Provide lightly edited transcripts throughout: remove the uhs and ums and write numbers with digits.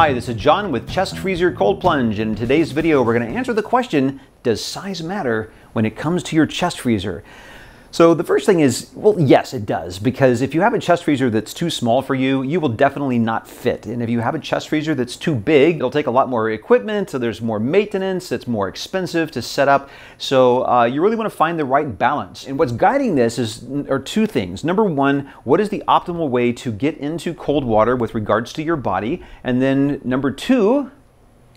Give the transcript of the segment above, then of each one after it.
Hi, this is John with Chest Freezer Cold Plunge, and in today's video we're going to answer the question, does size matter when it comes to your chest freezer? So the first thing is, well, yes, it does, because if you have a chest freezer that's too small for you, you will definitely not fit. And if you have a chest freezer that's too big, it'll take a lot more equipment, so there's more maintenance, it's more expensive to set up. So you really want to find the right balance. And what's guiding this are two things. Number one, what is the optimal way to get into cold water with regards to your body? And then number two,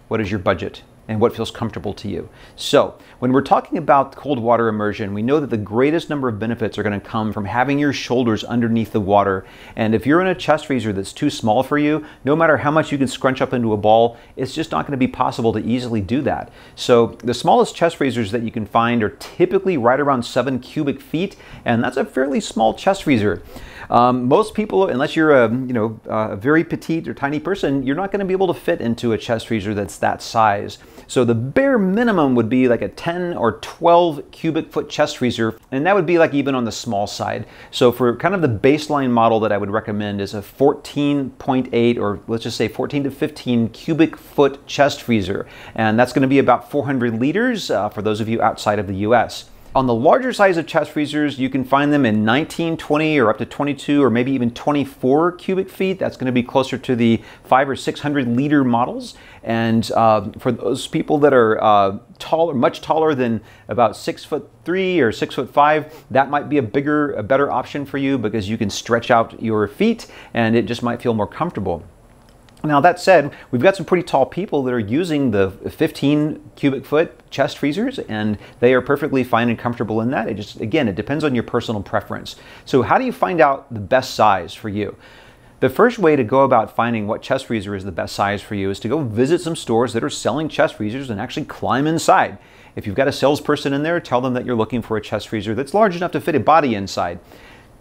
what is your budget? And what feels comfortable to you. So when we're talking about cold water immersion, we know that the greatest number of benefits are going to come from having your shoulders underneath the water. And if you're in a chest freezer that's too small for you, no matter how much you can scrunch up into a ball, it's just not going to be possible to easily do that. So the smallest chest freezers that you can find are typically right around 7 cubic feet, and that's a fairly small chest freezer. Most people, unless you're a very petite or tiny person, you're not going to be able to fit into a chest freezer that's that size. So the bare minimum would be like a 10 or 12 cubic foot chest freezer, and that would be like even on the small side. So for kind of the baseline model that I would recommend is a 14.8, or let's just say 14 to 15 cubic foot chest freezer. And that's going to be about 400 liters for those of you outside of the US. On the larger size of chest freezers, you can find them in 19, 20, or up to 22, or maybe even 24 cubic feet. That's going to be closer to the 500 or 600 liter models. And for those people that are taller, much taller than about 6'3" or 6'5", that might be a better option for you, because you can stretch out your feet and it just might feel more comfortable. Now that said, we've got some pretty tall people that are using the 15 cubic foot chest freezers, and they are perfectly fine and comfortable in that. Again, it depends on your personal preference. So how do you find out the best size for you? The first way to go about finding what chest freezer is the best size for you is to go visit some stores that are selling chest freezers and actually climb inside. If you've got a salesperson in there, tell them that you're looking for a chest freezer that's large enough to fit a body inside.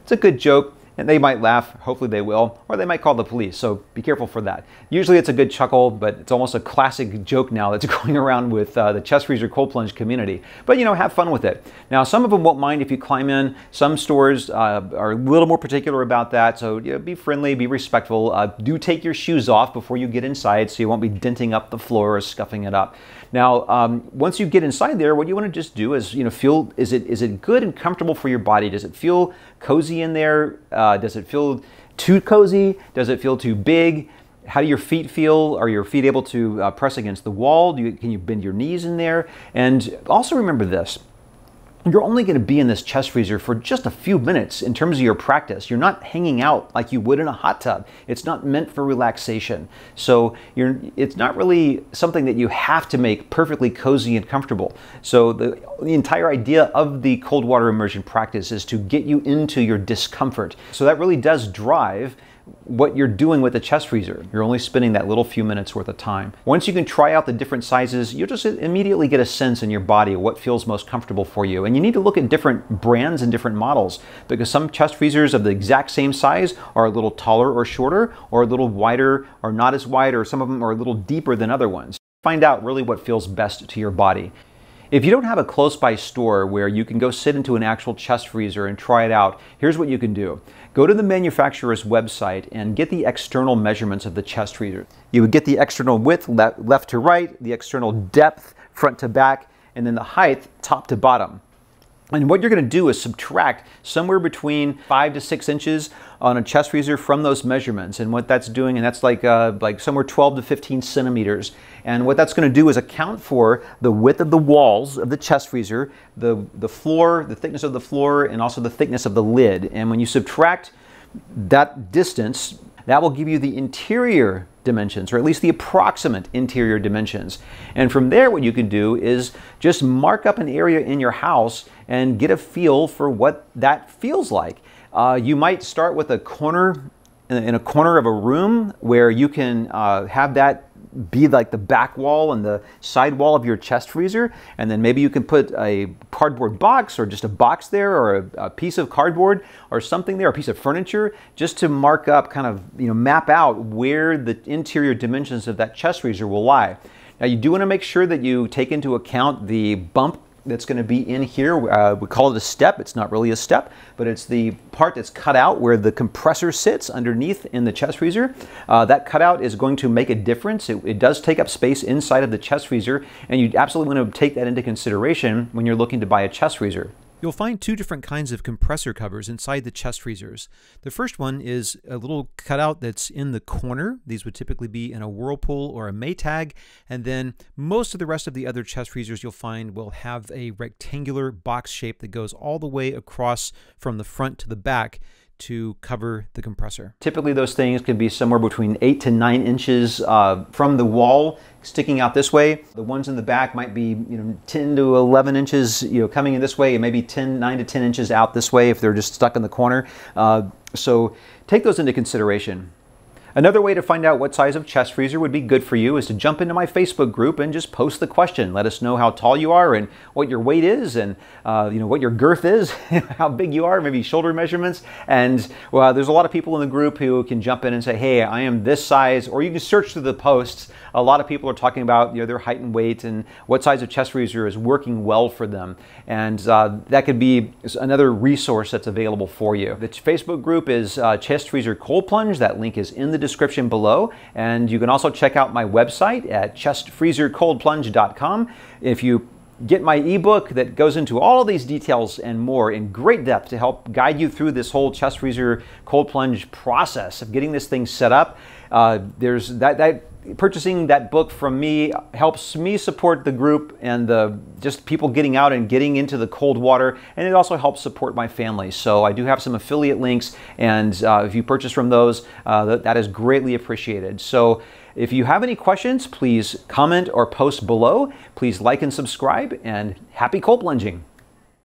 It's a good joke. And they might laugh, hopefully they will, or they might call the police, so be careful for that. Usually it's a good chuckle, but it's almost a classic joke now that's going around with the chest freezer cold plunge community. But have fun with it. Now some of them won't mind if you climb in. Some stores are a little more particular about that, so be friendly, be respectful. Do take your shoes off before you get inside so you won't be denting up the floor or scuffing it up. Now, once you get inside there, what you want to just do is, feel, is it good and comfortable for your body? Does it feel cozy in there? Does it feel too cozy? Does it feel too big? How do your feet feel? Are your feet able to press against the wall? Can you bend your knees in there? And also remember this. You're only going to be in this chest freezer for just a few minutes in terms of your practice. You're not hanging out like you would in a hot tub. It's not meant for relaxation. So it's not really something that you have to make perfectly cozy and comfortable. So the entire idea of the cold water immersion practice is to get you into your discomfort. So that really does drive what you're doing with the chest freezer. You're only spending that little few minutes worth of time. Once you can try out the different sizes, you'll just immediately get a sense in your body of what feels most comfortable for you. And you need to look at different brands and different models, because some chest freezers of the exact same size are a little taller or shorter, or a little wider or not as wide, or some of them are a little deeper than other ones. Find out really what feels best to your body. If you don't have a close by store where you can go sit into an actual chest freezer and try it out, here's what you can do. Go to the manufacturer's website and get the external measurements of the chest freezer. You would get the external width left to right, the external depth front to back, and then the height top to bottom. And what you're going to do is subtract somewhere between 5 to 6 inches on a chest freezer from those measurements. And what that's doing, and that's like somewhere 12 to 15 centimeters. And what that's going to do is account for the width of the walls of the chest freezer, the floor, the thickness of the floor, and also the thickness of the lid. And when you subtract that distance, that will give you the interior dimensions, or at least the approximate interior dimensions. And from there, what you can do is just mark up an area in your house and get a feel for what that feels like. You might start with a corner, in a corner of a room, where you can have that be like the back wall and the side wall of your chest freezer, and then maybe you can put a cardboard box, or just a box there, or a piece of cardboard or something there, a piece of furniture, just to mark up, kind of map out where the interior dimensions of that chest freezer will lie. Now you do want to make sure that you take into account the bump that's going to be in here. We call it a step. It's not really a step, but it's the part that's cut out where the compressor sits underneath in the chest freezer. That cutout is going to make a difference. It does take up space inside of the chest freezer, and you absolutely want to take that into consideration when you're looking to buy a chest freezer. You'll find two different kinds of compressor covers inside the chest freezers. The first one is a little cutout that's in the corner. These would typically be in a Whirlpool or a Maytag. And then most of the rest of the other chest freezers you'll find will have a rectangular box shape that goes all the way across from the front to the back to cover the compressor. Typically those things can be somewhere between 8 to 9 inches from the wall sticking out this way. The ones in the back might be 10 to 11 inches coming in this way, and maybe 9 to 10 inches out this way if they're just stuck in the corner. So take those into consideration. Another way to find out what size of chest freezer would be good for you is to jump into my Facebook group and just post the question. Let us know how tall you are and what your weight is, and what your girth is, how big you are, maybe shoulder measurements. And well, there's a lot of people in the group who can jump in and say, hey, I am this size, or you can search through the posts. A lot of people are talking about their height and weight and what size of chest freezer is working well for them. And that could be another resource that's available for you. The Facebook group is Chest Freezer Cold Plunge. That link is in the description below, and you can also check out my website at chestfreezercoldplunge.com. If you get my ebook that goes into all of these details and more in great depth to help guide you through this whole chest freezer cold plunge process of getting this thing set up, there's purchasing that book from me helps me support the group and just people getting out and getting into the cold water, and it also helps support my family. So I do have some affiliate links, and if you purchase from those, that is greatly appreciated. So if you have any questions, please comment or post below. Please like and subscribe, and happy cold plunging.